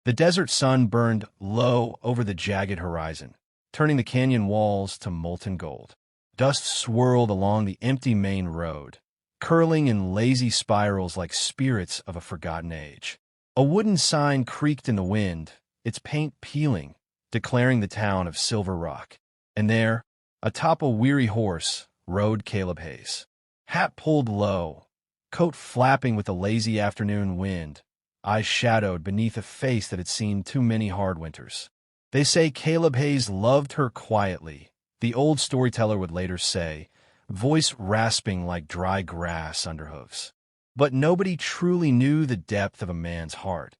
The desert sun burned low over the jagged horizon, turning the canyon walls to molten gold. Dust swirled along the empty main road, curling in lazy spirals like spirits of a forgotten age. A wooden sign creaked in the wind, its paint peeling, declaring the town of Silver Rock. And there, atop a weary horse, rode Caleb Hayes. Hat pulled low, coat flapping with the lazy afternoon wind, eyes shadowed beneath a face that had seen too many hard winters. They say Caleb Hayes loved her quietly, the old storyteller would later say, voice rasping like dry grass under hooves. But nobody truly knew the depth of a man's heart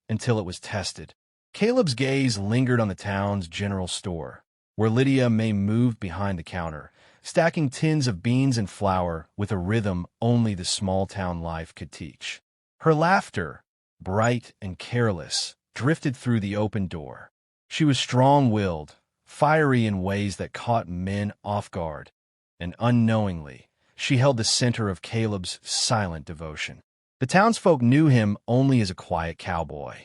until it was tested. Caleb's gaze lingered on the town's general store, where Lydia May moved behind the counter, stacking tins of beans and flour with a rhythm only the small-town life could teach. Her laughter, bright and careless, drifted through the open door. She was strong-willed, fiery in ways that caught men off guard, and unknowingly, she held the center of Caleb's silent devotion. The townsfolk knew him only as a quiet cowboy.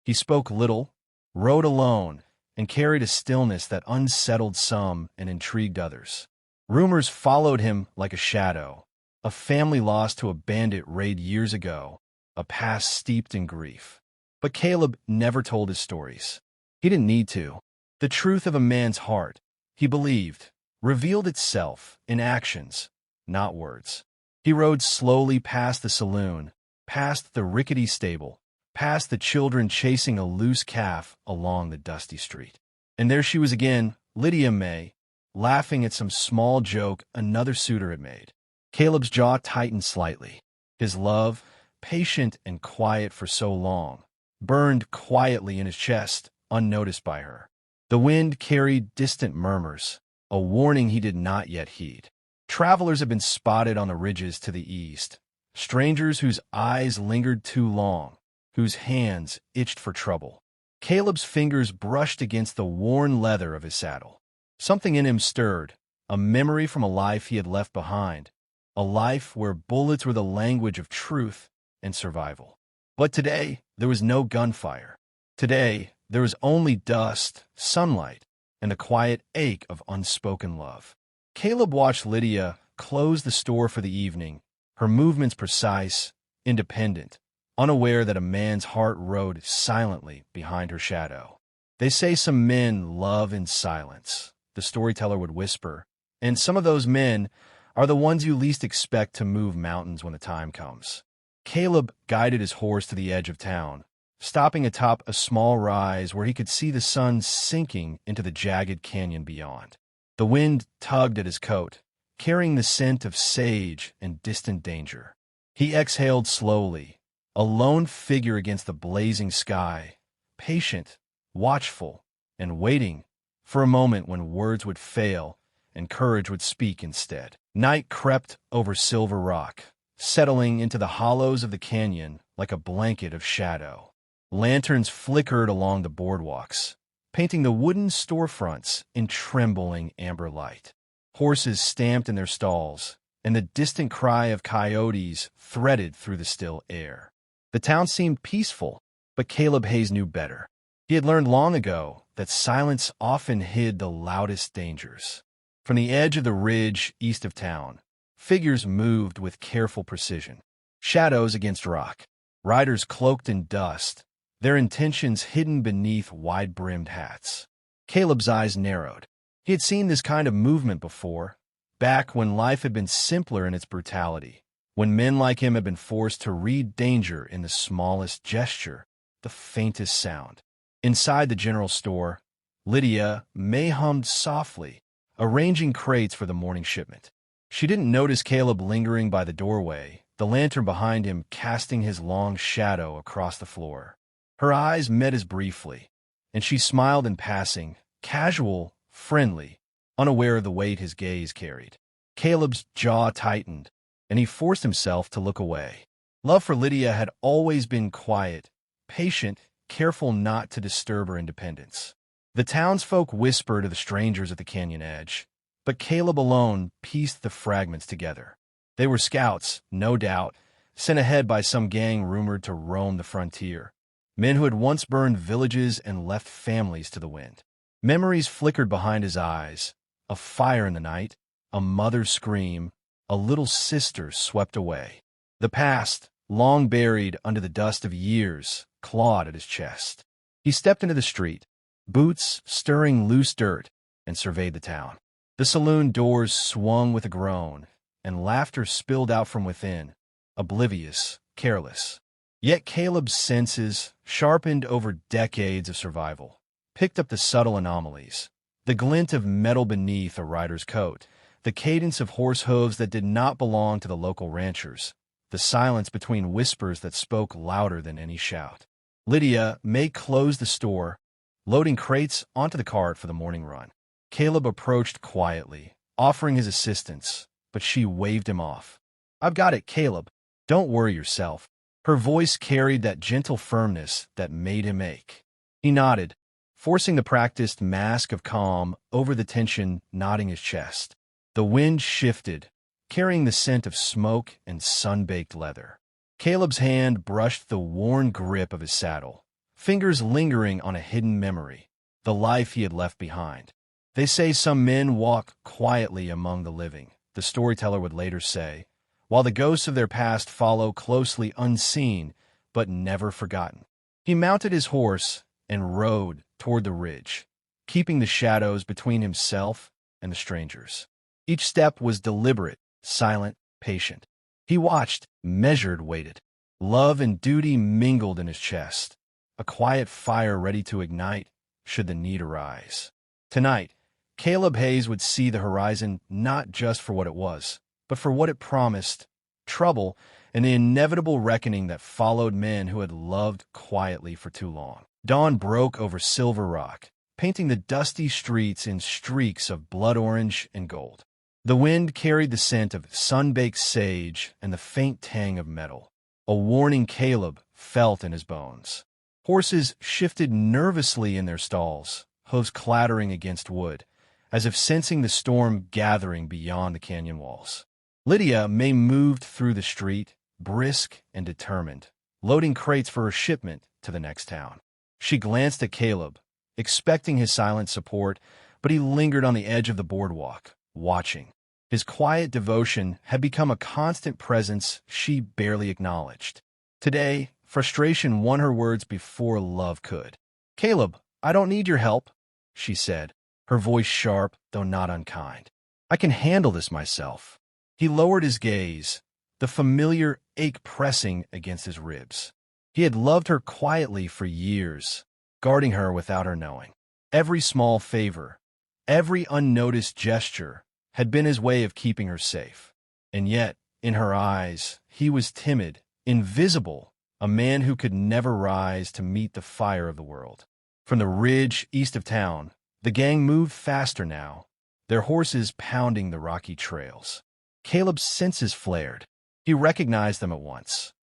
He spoke little, rode alone, and carried a stillness that unsettled some and intrigued others. Rumors followed him like a shadow. A family lost to a bandit raid years ago, a past steeped in grief. But Caleb never told his stories. He didn't need to. The truth of a man's heart, he believed, revealed itself in actions, not words. He rode slowly past the saloon, past the rickety stable, past the children chasing a loose calf along the dusty street. And there she was again, Lydia May, laughing at some small joke another suitor had made. Caleb's jaw tightened slightly. His love, patient and quiet for so long, burned quietly in his chest, unnoticed by her. The wind carried distant murmurs, a warning he did not yet heed. Travelers had been spotted on the ridges to the east, strangers whose eyes lingered too long, whose hands itched for trouble. Caleb's fingers brushed against the worn leather of his saddle. Something in him stirred, a memory from a life he had left behind, a life where bullets were the language of truth and survival. But today, there was no gunfire. Today, there was only dust, sunlight, and the quiet ache of unspoken love. Caleb watched Lydia close the store for the evening, her movements precise, independent, unaware that a man's heart rode silently behind her shadow. They say some men love in silence, the storyteller would whisper, and some of those men are the ones you least expect to move mountains when the time comes. Caleb guided his horse to the edge of town, stopping atop a small rise where he could see the sun sinking into the jagged canyon beyond. The wind tugged at his coat, carrying the scent of sage and distant danger. He exhaled slowly, a lone figure against the blazing sky, patient, watchful, and waiting for a moment when words would fail and courage would speak instead. Night crept over Silver Rock, settling into the hollows of the canyon like a blanket of shadow. Lanterns flickered along the boardwalks, painting the wooden storefronts in trembling amber light. Horses stamped in their stalls, and the distant cry of coyotes threaded through the still air. The town seemed peaceful, but Caleb Hayes knew better. He had learned long ago that silence often hid the loudest dangers. From the edge of the ridge east of town, figures moved with careful precision. Shadows against rock, riders cloaked in dust, their intentions hidden beneath wide-brimmed hats. Caleb's eyes narrowed. He had seen this kind of movement before, back when life had been simpler in its brutality, when men like him had been forced to read danger in the smallest gesture, the faintest sound. Inside the general store, Lydia May hummed softly, arranging crates for the morning shipment. She didn't notice Caleb lingering by the doorway, the lantern behind him casting his long shadow across the floor. Her eyes met his briefly, and she smiled in passing, casual, friendly, unaware of the weight his gaze carried. Caleb's jaw tightened, and he forced himself to look away. Love for Lydia had always been quiet, patient, careful not to disturb her independence. The townsfolk whispered to the strangers at the canyon edge, but Caleb alone pieced the fragments together. They were scouts, no doubt, sent ahead by some gang rumored to roam the frontier. Men who had once burned villages and left families to the wind. Memories flickered behind his eyes. A fire in the night, a mother's scream, a little sister swept away. The past, long buried under the dust of years, clawed at his chest. He stepped into the street, boots stirring loose dirt, and surveyed the town. The saloon doors swung with a groan, and laughter spilled out from within, oblivious, careless. Yet Caleb's senses, sharpened over decades of survival, picked up the subtle anomalies. The glint of metal beneath a rider's coat, the cadence of horse hooves that did not belong to the local ranchers, the silence between whispers that spoke louder than any shout. Lydia May closed the store, loading crates onto the cart for the morning run. Caleb approached quietly, offering his assistance, but she waved him off. "I've got it, Caleb. Don't worry yourself." Her voice carried that gentle firmness that made him ache. He nodded, forcing the practiced mask of calm over the tension knotting his chest. The wind shifted, carrying the scent of smoke and sun-baked leather. Caleb's hand brushed the worn grip of his saddle, fingers lingering on a hidden memory, the life he had left behind. "They say some men walk quietly among the living," the storyteller would later say, "while the ghosts of their past follow closely unseen but never forgotten." He mounted his horse and rode toward the ridge, keeping the shadows between himself and the strangers. Each step was deliberate, silent, patient. He watched, measured, waited. Love and duty mingled in his chest, a quiet fire ready to ignite should the need arise. Tonight, Caleb Hayes would see the horizon not just for what it was, but for what it promised: trouble and the inevitable reckoning that followed men who had loved quietly for too long. Dawn broke over Silver Rock, painting the dusty streets in streaks of blood orange and gold. The wind carried the scent of sun-baked sage and the faint tang of metal, a warning Caleb felt in his bones. Horses shifted nervously in their stalls, hooves clattering against wood, as if sensing the storm gathering beyond the canyon walls. Lydia May moved through the street, brisk and determined, loading crates for her shipment to the next town. She glanced at Caleb, expecting his silent support, but he lingered on the edge of the boardwalk, watching. His quiet devotion had become a constant presence she barely acknowledged. Today, frustration won her words before love could. "Caleb, I don't need your help," she said, her voice sharp, though not unkind. "I can handle this myself." He lowered his gaze, the familiar ache pressing against his ribs. He had loved her quietly for years, guarding her without her knowing. Every small favor, every unnoticed gesture had been his way of keeping her safe. And yet, in her eyes, he was timid, invisible, a man who could never rise to meet the fire of the world. From the ridge east of town, the gang moved faster now, their horses pounding the rocky trails. Caleb's senses flared. He recognized them at once.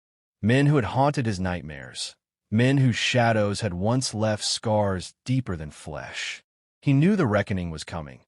Men who had haunted his nightmares. Men whose shadows had once left scars deeper than flesh. He knew the reckoning was coming,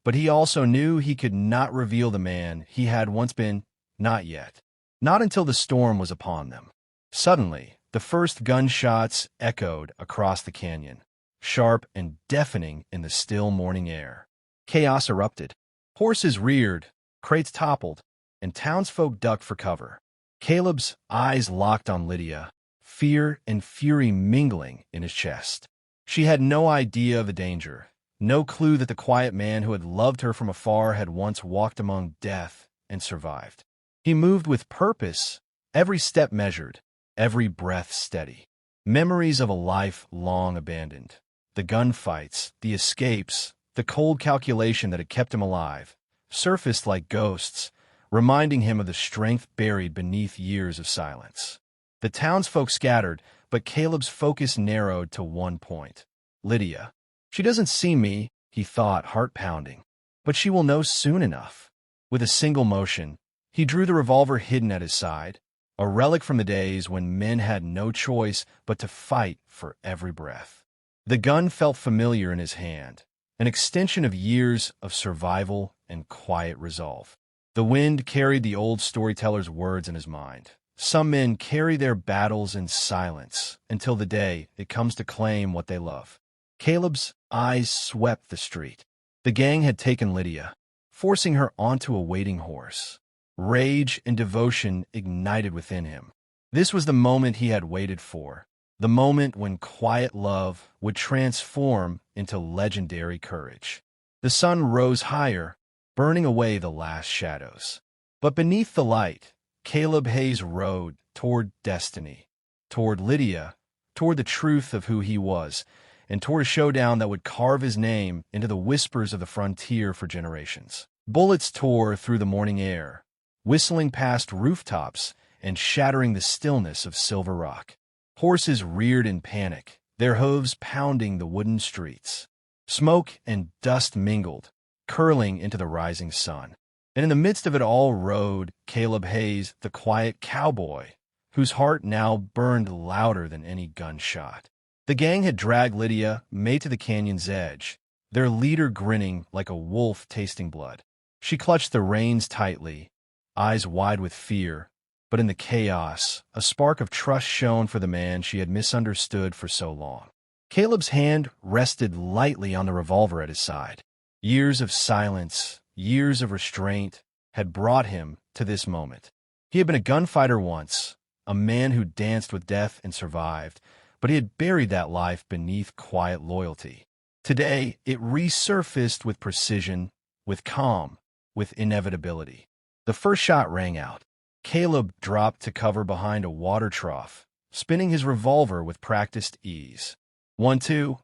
but he also knew he could not reveal the man he had once been, not yet. Not until the storm was upon them. Suddenly, the first gunshots echoed across the canyon, sharp and deafening in the still morning air. Chaos erupted. Horses reared, crates toppled, and townsfolk ducked for cover. Caleb's eyes locked on Lydia, fear and fury mingling in his chest. She had no idea of the danger, no clue that the quiet man who had loved her from afar had once walked among death and survived. He moved with purpose, every step measured, every breath steady. Memories of a life long abandoned. The gunfights, the escapes, the cold calculation that had kept him alive, surfaced like ghosts, reminding him of the strength buried beneath years of silence. The townsfolk scattered, but Caleb's focus narrowed to one point. Lydia. She doesn't see me, he thought, heart pounding, but she will know soon enough. With a single motion, he drew the revolver hidden at his side, a relic from the days when men had no choice but to fight for every breath. The gun felt familiar in his hand, an extension of years of survival and quiet resolve. The wind carried the old storyteller's words in his mind, Some men carry their battles in silence until the day it comes to claim what they love. Caleb's eyes swept the street. The gang had taken Lydia, forcing her onto a waiting horse. Rage and devotion ignited within him. This was the moment he had waited for, the moment when quiet love would transform into legendary courage. The sun rose higher, burning away the last shadows. But beneath the light, Caleb Hayes rode toward destiny, toward Lydia, toward the truth of who he was, and toward a showdown that would carve his name into the whispers of the frontier for generations. Bullets tore through the morning air, whistling past rooftops and shattering the stillness of Silver Rock. Horses reared in panic, their hooves pounding the wooden streets. Smoke and dust mingled, curling into the rising sun. And in the midst of it all rode Caleb Hayes, the quiet cowboy, whose heart now burned louder than any gunshot. The gang had dragged Lydia May to the canyon's edge, their leader grinning like a wolf tasting blood. She clutched the reins tightly, eyes wide with fear, but in the chaos, a spark of trust shone for the man she had misunderstood for so long. Caleb's hand rested lightly on the revolver at his side. Years of silence, years of restraint had brought him to this moment. He had been a gunfighter once, a man who danced with death and survived, but he had buried that life beneath quiet loyalty. Today, it resurfaced with precision, with calm, with inevitability. The first shot rang out. Caleb dropped to cover behind a water trough, spinning his revolver with practiced ease. 1, 2,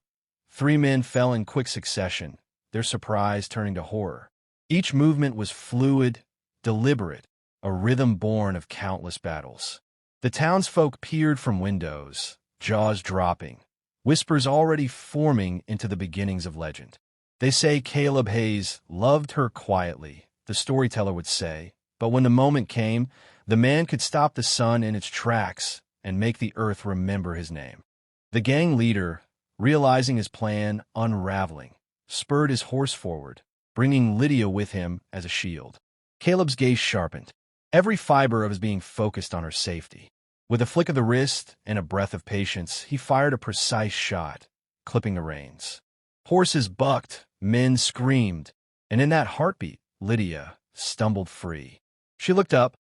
3 men fell in quick succession, their surprise turning to horror. Each movement was fluid, deliberate, a rhythm born of countless battles. The townsfolk peered from windows, jaws dropping, whispers already forming into the beginnings of legend. They say Caleb Hayes loved her quietly, the storyteller would say, but when the moment came, the man could stop the sun in its tracks and make the earth remember his name. The gang leader, realizing his plan unraveling, spurred his horse forward, bringing Lydia with him as a shield. Caleb's gaze sharpened, every fiber of his being focused on her safety. With a flick of the wrist and a breath of patience, he fired a precise shot, clipping the reins. Horses bucked, men screamed, and in that heartbeat, Lydia stumbled free. She looked up,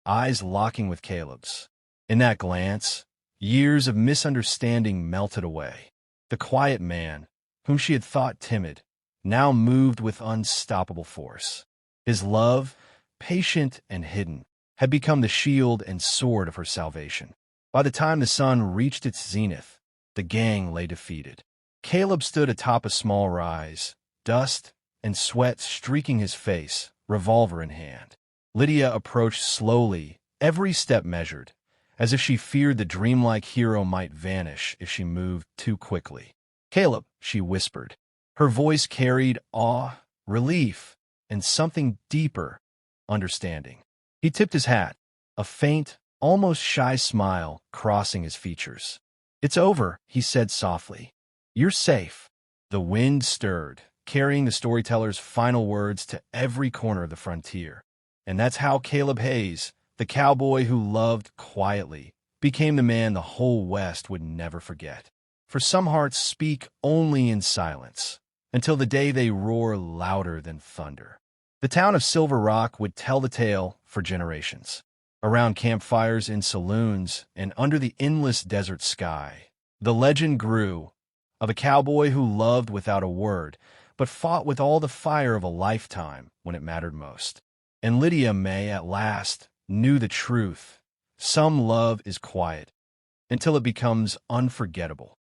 eyes locking with Caleb's. In that glance, years of misunderstanding melted away. The quiet man, whom she had thought timid, now moved with unstoppable force. His love, patient and hidden, had become the shield and sword of her salvation. By the time the sun reached its zenith, the gang lay defeated. Caleb stood atop a small rise, dust and sweat streaking his face, revolver in hand. Lydia approached slowly, every step measured, as if she feared the dreamlike hero might vanish if she moved too quickly. "Caleb," she whispered. Her voice carried awe, relief, and something deeper, understanding. He tipped his hat, a faint, almost shy smile crossing his features. "It's over," he said softly. "You're safe." The wind stirred, carrying the storyteller's final words to every corner of the frontier. And that's how Caleb Hayes, the cowboy who loved quietly, became the man the whole West would never forget. For some hearts speak only in silence, until the day they roar louder than thunder. The town of Silver Rock would tell the tale for generations. Around campfires in saloons and under the endless desert sky, the legend grew of a cowboy who loved without a word, but fought with all the fire of a lifetime when it mattered most. And Lydia May, at last, knew the truth. Some love is quiet, until it becomes unforgettable.